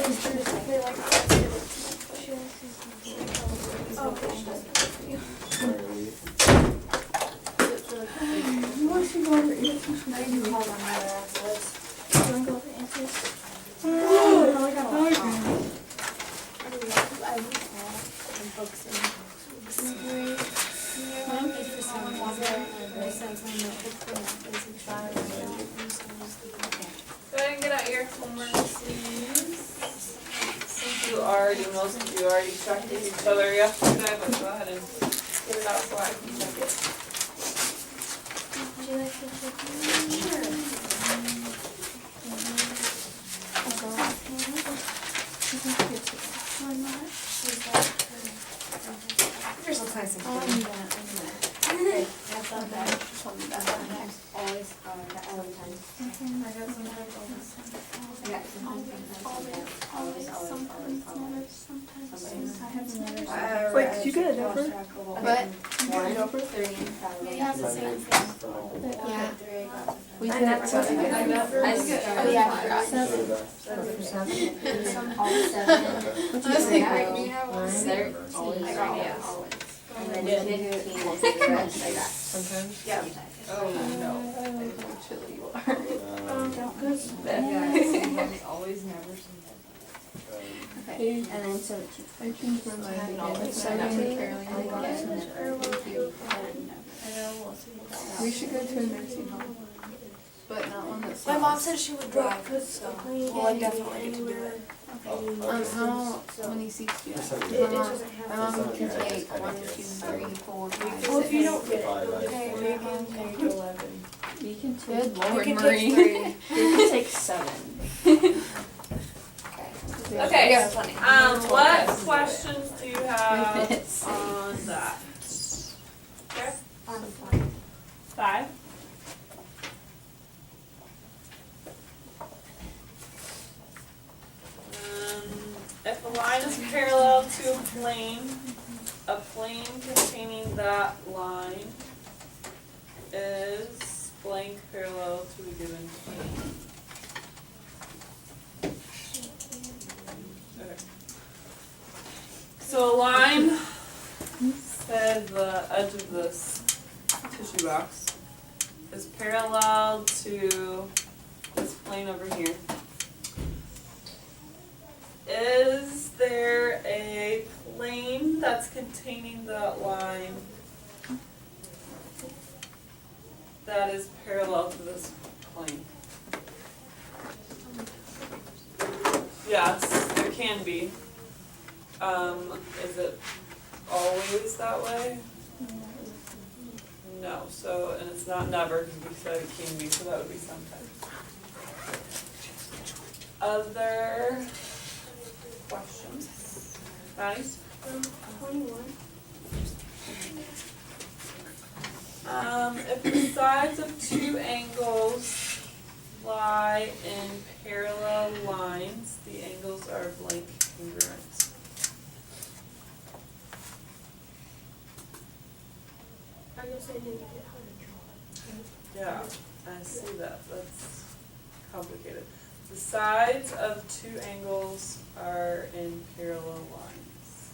They like You want to go over answers? I do call them other answers. You want to go over answers? I got a lot of I read all and books and Go ahead and get out your homework, please. Since most of you already checked with each other yesterday, but go ahead and get it out so I can check it. Would you like to check your There's all kinds of I things. thought that. Always, all the time. I got some type of- I got Wait, did you get a number? What? You get a number? We have the same thing. Yeah. We did that something. Oh yeah, I forgot. All seven. What'd I you was say? like, we have 13. I got all. And then 15, the rest like that. Sometimes. Yeah. Oh, no. Always never seen Okay, and then so it's. I changed my mind again. We should go to a nursing home. But not one that's. My mom said she would drive, cause well, I definitely get to do it. How many seats do you have? My mom can take 1, 2, 3, 4, 5, Well, if you 6. don't get it, okay, Megan, can you do 11? You can Good You Lord, can Marie. take 3. You can take 7. Okay, Yeah, funny. what questions do you have Minutes. on that? Okay, On 5. 5. If a line is parallel to a plane containing that line is blank parallel to a given plane. Okay. So a line, said the edge of this tissue box, is parallel to this plane over here. Is there a plane that's containing that line that is parallel to this plane? Yes, there can be. Is it always that way? No, so, and it's not never, because we said it can be, so that would be sometimes. Other questions? Maddie? 21. If the sides of two angles lie in parallel lines, the angles are blank congruent. I guess I didn't get how to draw. Yeah, I see that, that's complicated. The sides of two angles are in parallel lines.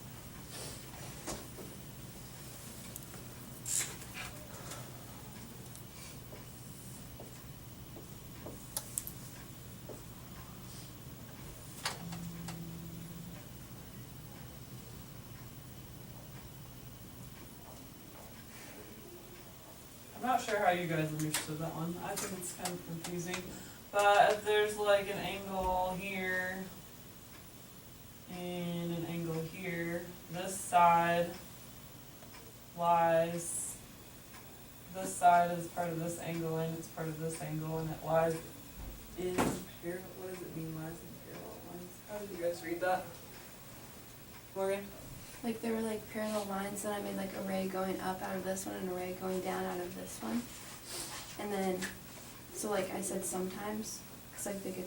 I'm not sure how you guys understood that one. I think it's kind of confusing. But if there's like an angle here and an angle here, this side lies, this side is part of this angle and it's part of this angle and it lies in parallel, what does it mean, lies in parallel lines? How did you guys read that? Morgan? Like there were like parallel lines, and I made like a ray going up out of this one and a ray going down out of this one. And then, so like I said sometimes, cause like they could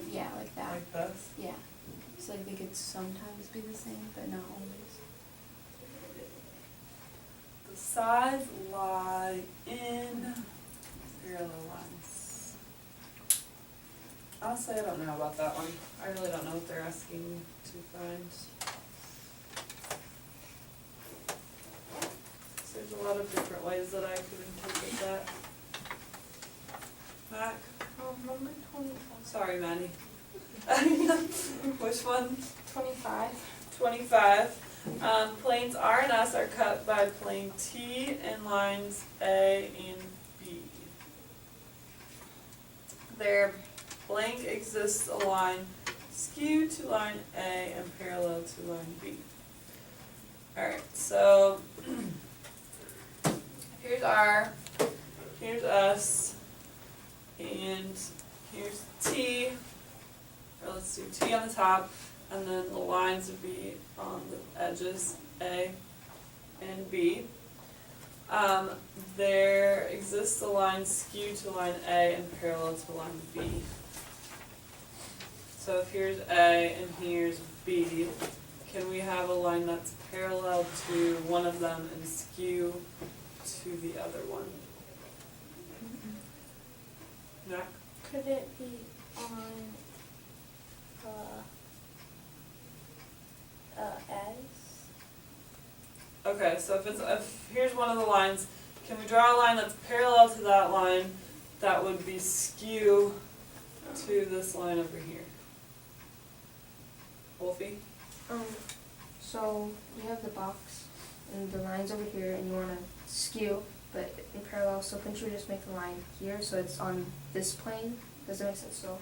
yeah, like that. Like this? Yeah. So like they could sometimes be the same, but not always. The sides lie in parallel lines. Honestly, I don't know about that one. I really don't know what they're asking me to find. So there's a lot of different ways that I could interpret that. Mac? Number 25. Sorry, Maddie. Which one? 25. 25. Planes R and S are cut by plane T in lines A and B. Their blank exists a line skew to line A and parallel to line B. Alright, so here's R, here's S, and here's T, or let's do T on the top, and then the lines would be on the edges, A and B. There exists a line skew to line A and parallel to line B. So if here's A and here's B, can we have a line that's parallel to one of them and skew to the other one? No? Could it be on S? Okay, so if here's one of the lines, can we draw a line that's parallel to that line that would be skew to this line over here? Wolfie? So you have the box and the lines over here, and you want to skew, but in parallel. So couldn't you just make the line here so it's on this plane? Does that make sense? So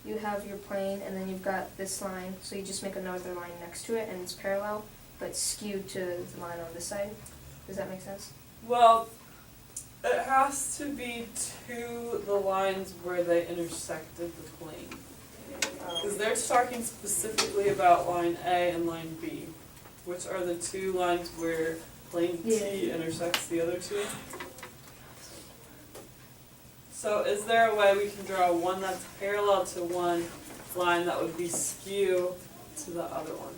you have your plane, and then you've got this line. So you just make another line next to it, and it's parallel, but skewed to the line on this side. Does that make sense? Well, it has to be to the lines where they intersected the plane. Because they're talking specifically about line A and line B, which are the two lines where plane T intersects the other two. So is there a way we can draw one that's parallel to one line that would be skew to the other one?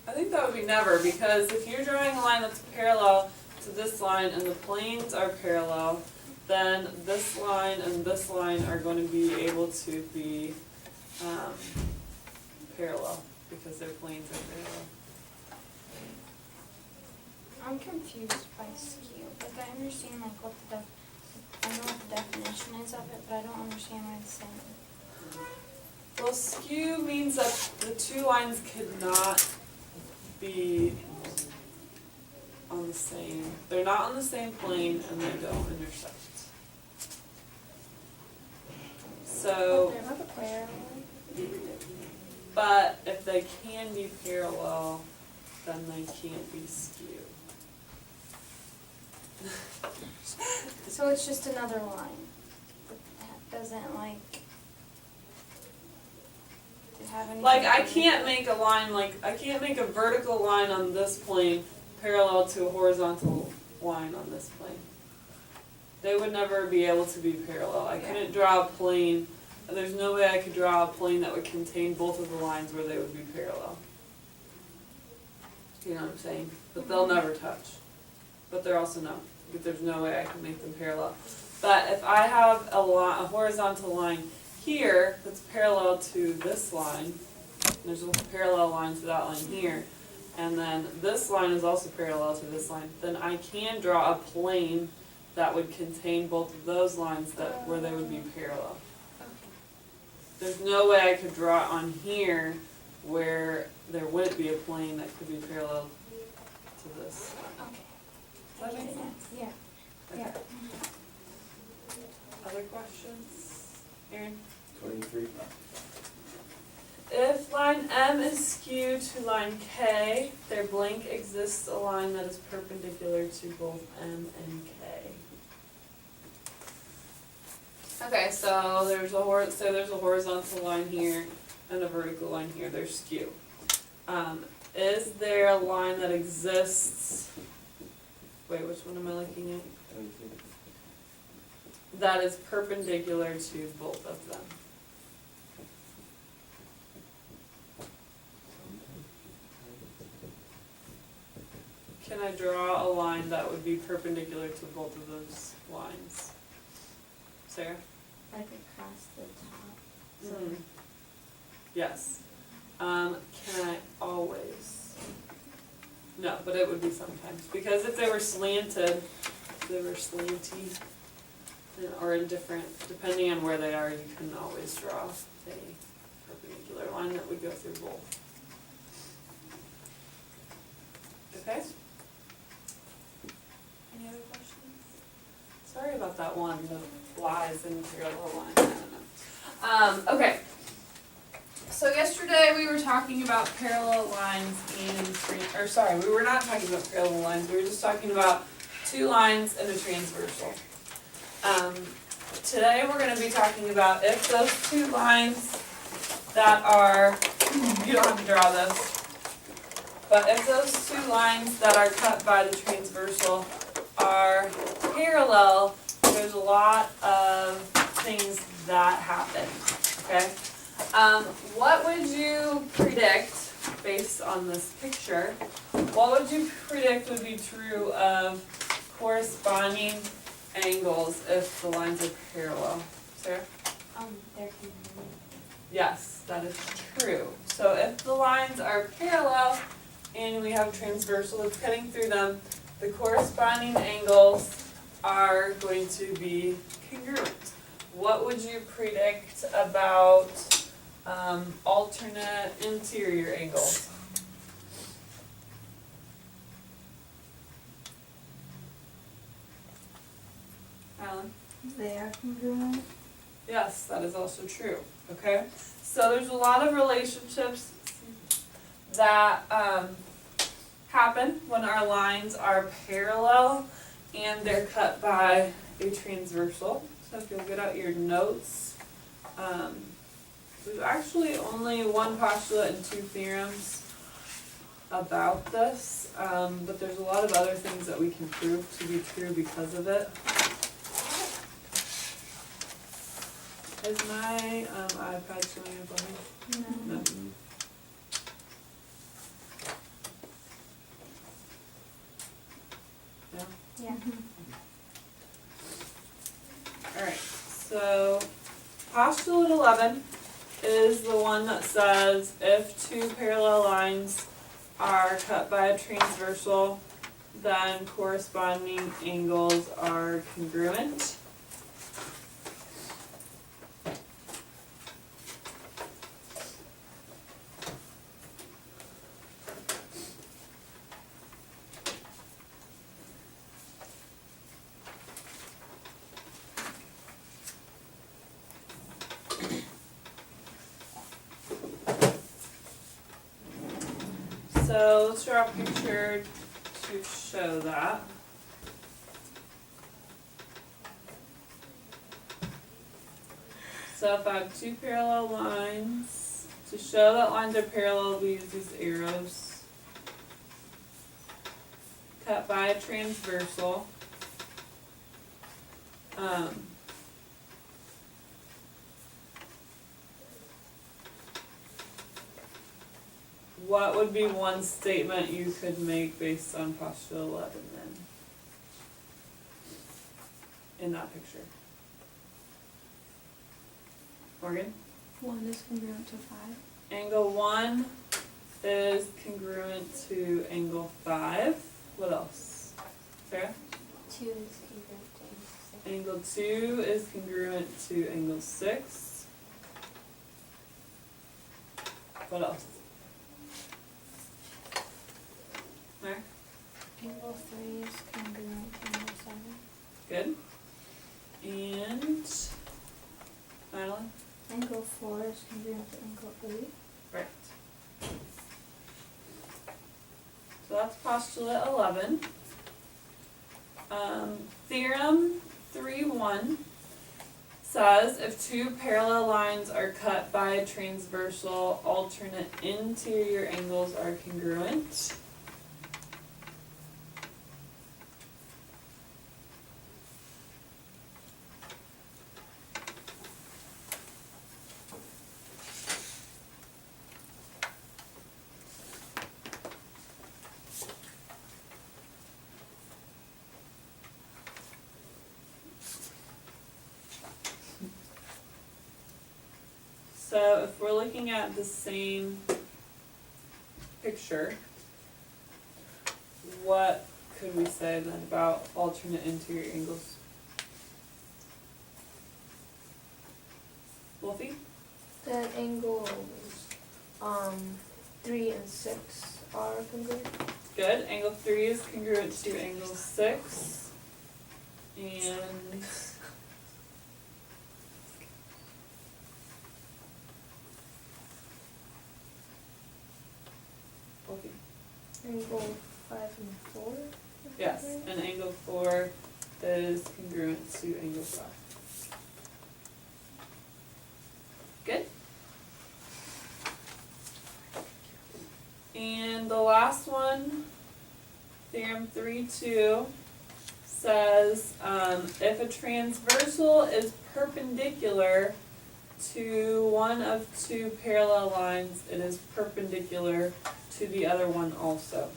I think that would be never, because if you're drawing a line that's parallel to this line and the planes are parallel, then this line and this line are going to be able to be parallel because their planes are parallel. I'm confused by skew. Like I understand like what the I know what the definition is of it, but I don't understand what it's saying. Well, skew means that the two lines could not be on the same, they're not on the same plane and they don't intersect. So, But they're not parallel. but if they can be parallel, then they can't be skewed. So it's just another line. That doesn't like have anything. Like, I to do can't with- make a line, I can't make a vertical line on this plane parallel to a horizontal line on this plane. They would never be able to be parallel. I couldn't draw a plane, there's no way I could draw a plane that would contain both of the lines where they would be parallel. You know what I'm saying? But they'll never touch. But they're also not, but there's no way I can make them parallel. But if I have a horizontal line here that's parallel to this line, there's a parallel line to that line here, and then this line is also parallel to this line, then I can draw a plane that would contain both of those lines where they would be parallel. There's no way I could draw it on here where there wouldn't be a plane that could be parallel to this. Okay. Does that make sense? Yeah. Okay. Other questions? Aaron? 23. If line M is skewed to line K, their blank exists a line that is perpendicular to both M and K. Okay, so there's a horizontal line here and a vertical line here. They're skew. Is there a line that exists? Wait, which one am I looking at? 23. That is perpendicular to both of them. Can can I draw a line that would be perpendicular to both of those lines? Sarah? Like across the top. Mm. Yes. Can I always? No, but it would be sometimes, because if they were slanted, slanty, or indifferent, depending on where they are, you can always draw a perpendicular line that would go through both. Okay? Any other questions? Sorry about that one, the lies and parallel line, I don't know. Okay. So yesterday we were talking about parallel lines and we were not talking about parallel lines, we were just talking about two lines and a transversal. Today we're going to be talking about if those two lines that are, you don't have to draw this, but if those two lines that are cut by the transversal are parallel, there's a lot of things that happen, okay? What would you predict, based on this picture, what would you predict would be true of corresponding angles if the lines are parallel? Sarah? They're congruent. Yes, that is true. So if the lines are parallel and we have transversal that's cutting through them, the corresponding angles are going to be congruent. What would you predict about alternate interior angles? Alan? They are congruent. Yes, that is also true, okay? So there's a lot of relationships that happen when our lines are parallel and they're cut by a transversal. So if you'll get out your notes, there's actually only one postulate and two theorems about this, but there's a lot of other things that we can prove to be true because of it. Is my iPad showing up on me? No. No? Yeah. Alright, so postulate 11 is the one that says if two parallel lines are cut by a transversal, then corresponding angles are congruent. So let's draw a picture to show that. So if I have two parallel lines, to show that lines are parallel, we use these arrows. Cut by a transversal. What would be one statement you could make based on postulate 11 then? In that picture. Morgan? 1 is congruent to 5. Angle 1 is congruent to angle 5. What else? Sarah? 2 is congruent to Angle 2 is congruent to angle 6. What else? Mark? Angle 3 is congruent to angle 7. Good. And Madeline? Angle 4 is congruent to angle 8. Right. So that's postulate 11. Theorem 3.1 says if two parallel lines are cut by a transversal, alternate interior angles are congruent. So if we're looking at the same picture, what could we say then about alternate interior angles? Wolfie? That angles, 3 and 6 are congruent. Good. Angle 3 is congruent to angle 6. And Wolfie? Angle 5 and 4. Yes, and angle 4 is congruent to angle 5. Good. And the last one, theorem 3-2, says if a transversal is perpendicular to one of two parallel lines, it is perpendicular to the other one also.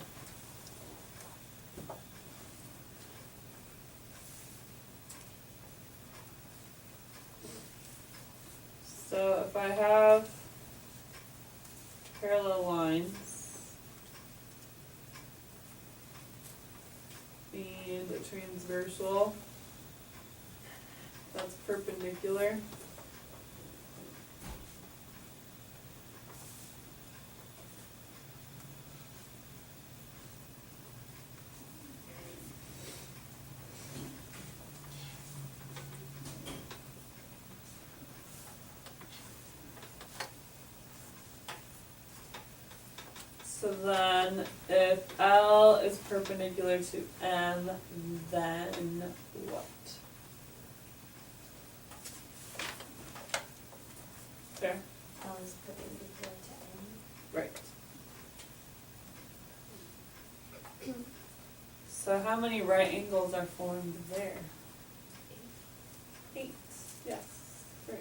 So if I have parallel lines and a transversal that's perpendicular, so then if L is perpendicular to M, then what? There, L is perpendicular to N. right. So how many right angles are formed there? 8, yes, great.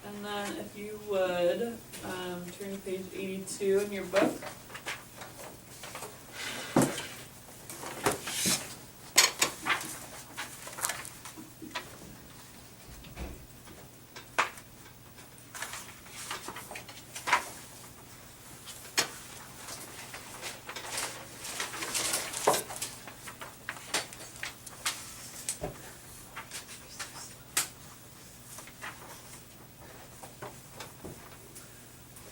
And then if you would, turn to page 82 in your book.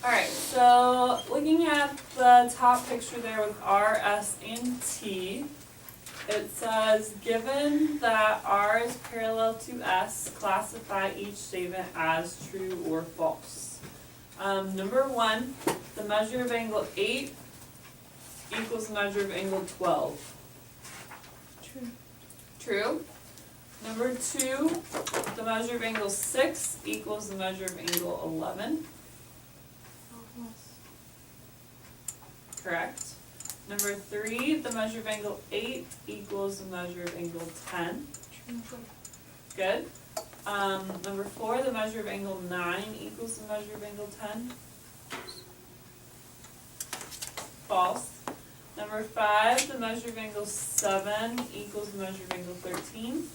Alright, so looking at the top picture there with R, S, and T, it says, given that R is parallel to S, classify each statement as true or false. Number 1, the measure of angle 8 equals the measure of angle 12. True. True. Number 2, the measure of angle 6 equals the measure of angle 11. Correct. Number 3, the measure of angle 8 equals the measure of angle 10. Good. Number 4, the measure of angle 9 equals the measure of angle 10. False. Number 5, the measure of angle 7 equals the measure of angle 13.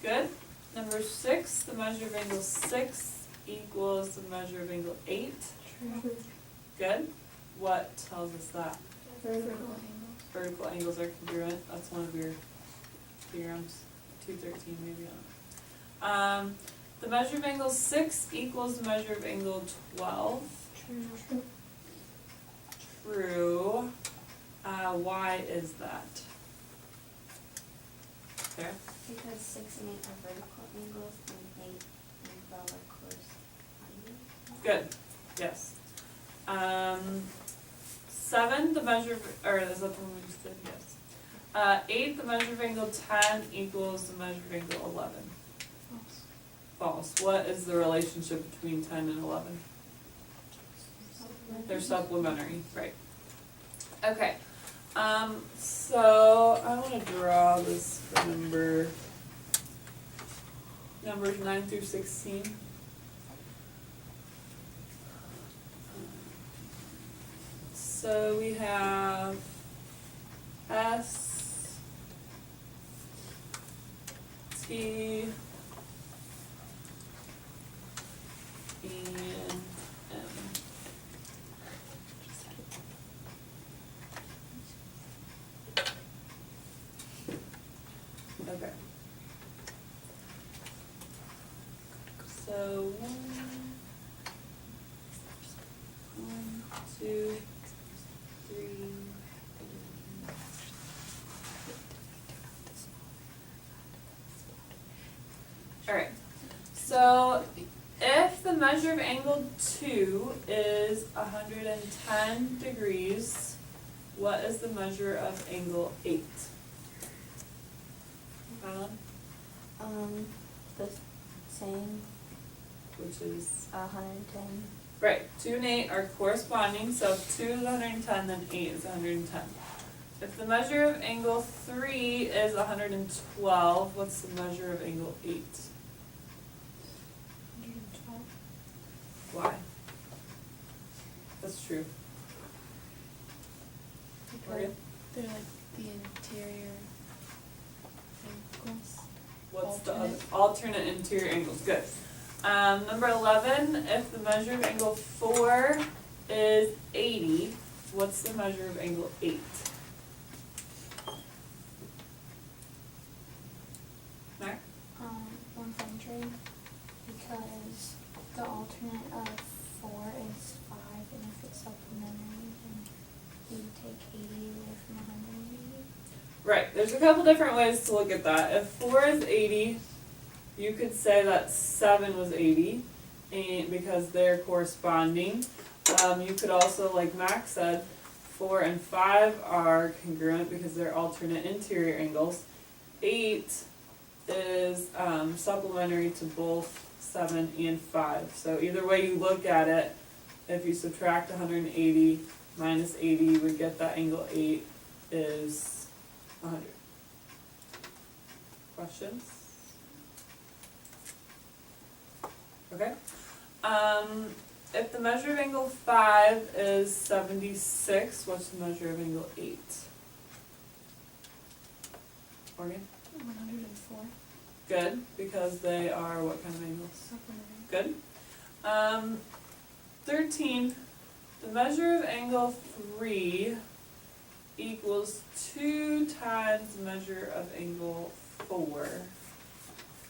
Good. Number 6, the measure of angle 6 equals the measure of angle 8. Good. What tells us that? Vertical angles are congruent. That's one of your theorems. 213 maybe. The measure of angle 6 equals the measure of angle 12. True. Why is that? There. Because 6 and 8 are vertical angles and 8 and 12 are corresponding. Good. Yes. 7, the measure of, or is that the one we just did? Yes. 8, the measure of angle 10 equals the measure of angle 11. False. What is the relationship between 10 and 11? They're supplementary, right. Okay. So I want to draw this for numbers 9 through 16. So we have S, T, and M. Okay. So one, two, three. Alright, so if the measure of angle 2 is 110 degrees, what is the measure of angle 8? Alan? The same, Which is, 110. right, 2 and 8 are corresponding, so if 2 is 110, then 8 is 110. If the measure of angle 3 is 112, what's the measure of angle 8? 112. Why? That's true. Maria? They're like the interior angles. What's the other, Alternate. alternate interior angles, good. Number 11, if the measure of angle 4 is 80, what's the measure of angle 8? Mac? 100, because the alternate of 4 is 5, and if it's supplementary, then you take 80 away from 180. Right, there's a couple different ways to look at that. If 4 is 80, you could say that 7 was 80, and because they're corresponding. You could also, like Max said, 4 and 5 are congruent because they're alternate interior angles. 8 is supplementary to both 7 and 5. So either way you look at it, if you subtract 180 minus 80, you would get that angle 8 is 100. Questions? Okay. If the measure of angle 5 is 76, what's the measure of angle 8? Morgan? 104. Good, because they are what kind of angles? Supplementary. Good. 13, the measure of angle 3 equals 2 times the measure of angle 4.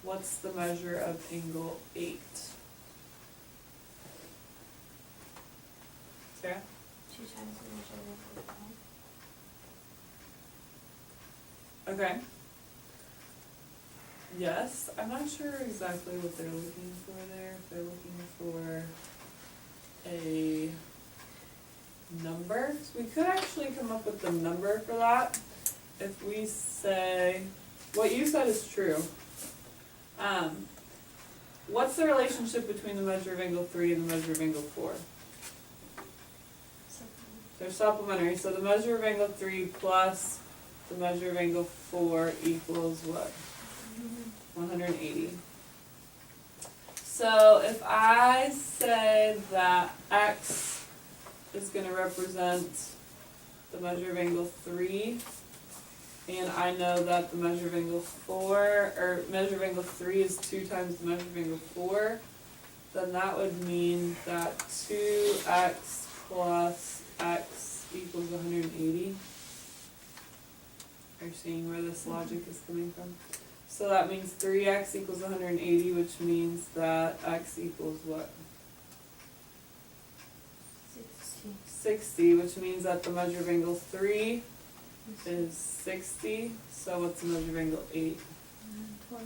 What's the measure of angle 8? Sarah? 2 times the measure of 5. Okay. Yes, I'm not sure exactly what they're looking for there. If they're looking for a number. So we could actually come up with the number for that. If we say, what you said is true. What's the relationship between the measure of angle 3 and the measure of angle 4? They're supplementary, so the measure of angle 3 plus the measure of angle 4 equals what? 180. So if I say that x is going to represent the measure of angle 3, and I know that the measure of angle 4, or measure of angle 3 is 2 times the measure of angle 4, then that would mean that 2x plus x equals 180. Are you seeing where this logic is coming from? So that means 3x equals 180, which means that x equals what? 60. 60, which means that the measure of angle 3 is 60. So what's the measure of angle 8? 20.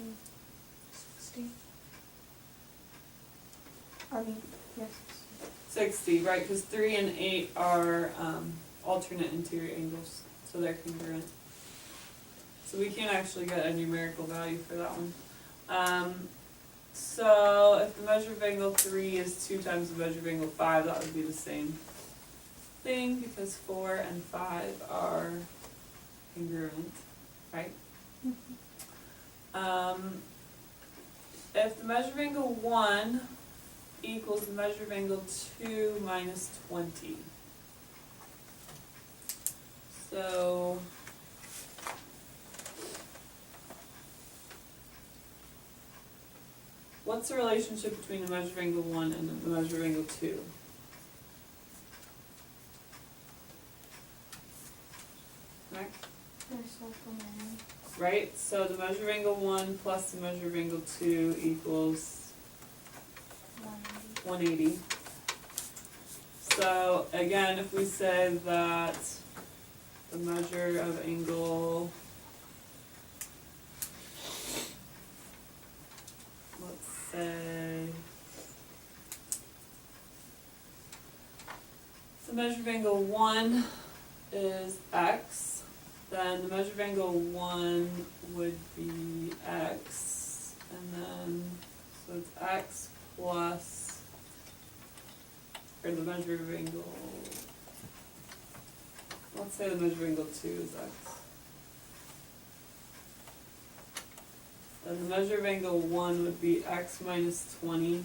60. I mean, yes. 60, right, because 3 and 8 are alternate interior angles, so they're congruent. So we can't actually get a numerical value for that one. So if the measure of angle 3 is 2 times the measure of angle 5, that would be the same thing, because 4 and 5 are congruent, right? If the measure of angle 1 equals the measure of angle 2 minus 20, So. What's the relationship between the measure of angle 1 and the measure of angle 2? Right? They're supplementary. Right, so the measure of angle 1 plus the measure of angle 2 equals 180. 180. So again, if we say that the measure of angle, let's say, the measure of angle 1 is x, then the measure of angle 1 would be x, and then, so it's x plus, or the measure of angle, let's say the measure of angle 2 is x. And the measure of angle 1 would be x minus 20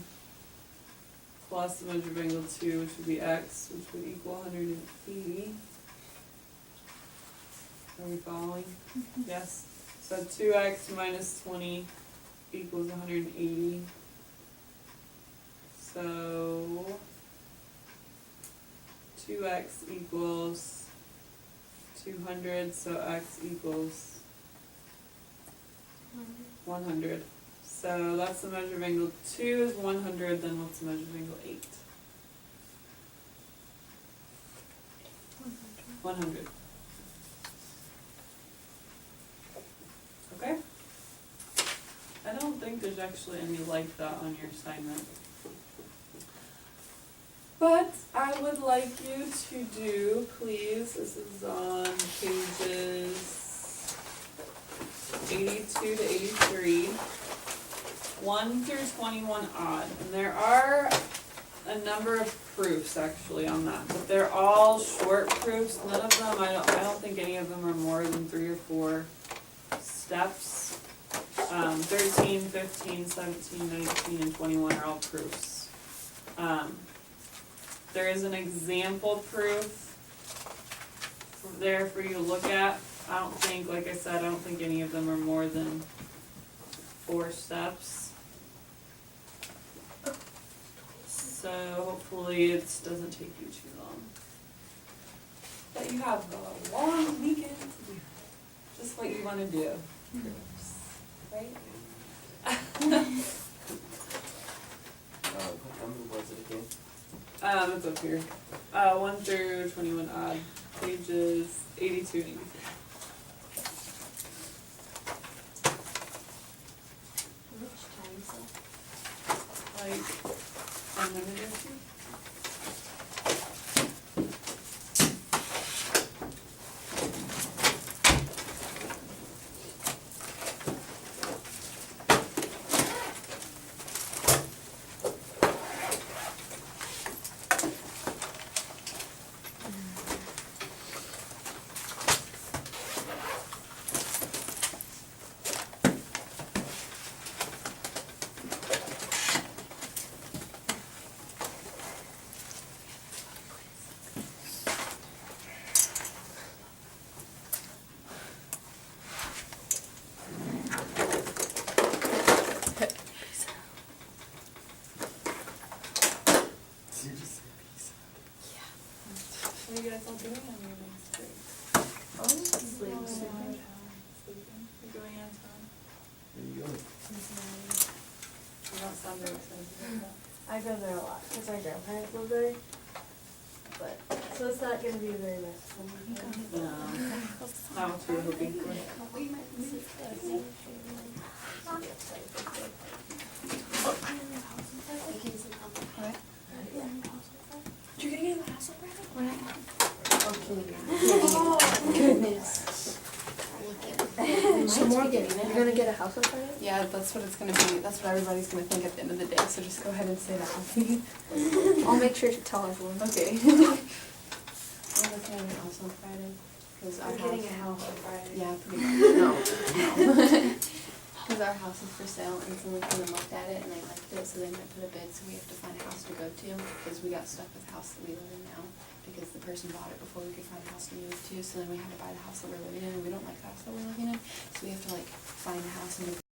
plus the measure of angle 2, which would be x, which would equal 180. Are we following? Yes. So 2x minus 20 equals 180. So 2x equals 200, so x equals 100. So that's the measure of angle 2 is 100, then what's the measure of angle 8? 100. Okay? I don't think there's actually any like that on your assignment. But I would like you to do, please, this is on pages 82 to 83, 1 through 21 odd. And there are a number of proofs actually on that, but they're all short proofs. None of them, I don't think any of them are more than 3 or 4 steps. 13, 15, 17, 19, and 21 are all proofs. There is an example proof there for you to look at. I don't think, like I said, I don't think any of them are more than 4 steps. So hopefully it doesn't take you too long. But you have a long weekend to do just what you want to do. Right? What number was it again? It's up here. 1 through 21 odd, pages 82 and 83. Which time is it? Like, 1 minute or 2. Did you just say peace? What are you guys all doing on your next break? Sleeping. Sleeping? You're going out of town? Where you going? You don't sound very excited about that. I go there a lot because my grandparents live there. But so it's not gonna be a very nice weekend. No, not what you were hoping for. You're gonna get a house Goodness. So Morgan, you're gonna get a house on Friday? Yeah, that's what it's gonna be. That's what everybody's gonna think at the end of the day, so just go ahead and say that. I'll make sure to tell everyone. Okay. I'm looking at a house on Friday, cause I I'm have. getting a house on Friday. Yeah, pretty much. No. because our house is for sale and someone came and looked at it and they liked it, so they might put a bid, so we have to find a house to go to, because we got stuck with the house that we live in now, because the person bought it before we could find a house to move to, so then we had to buy the house that we're living in, and we don't like the house that we're living in, so we have to like find a house and move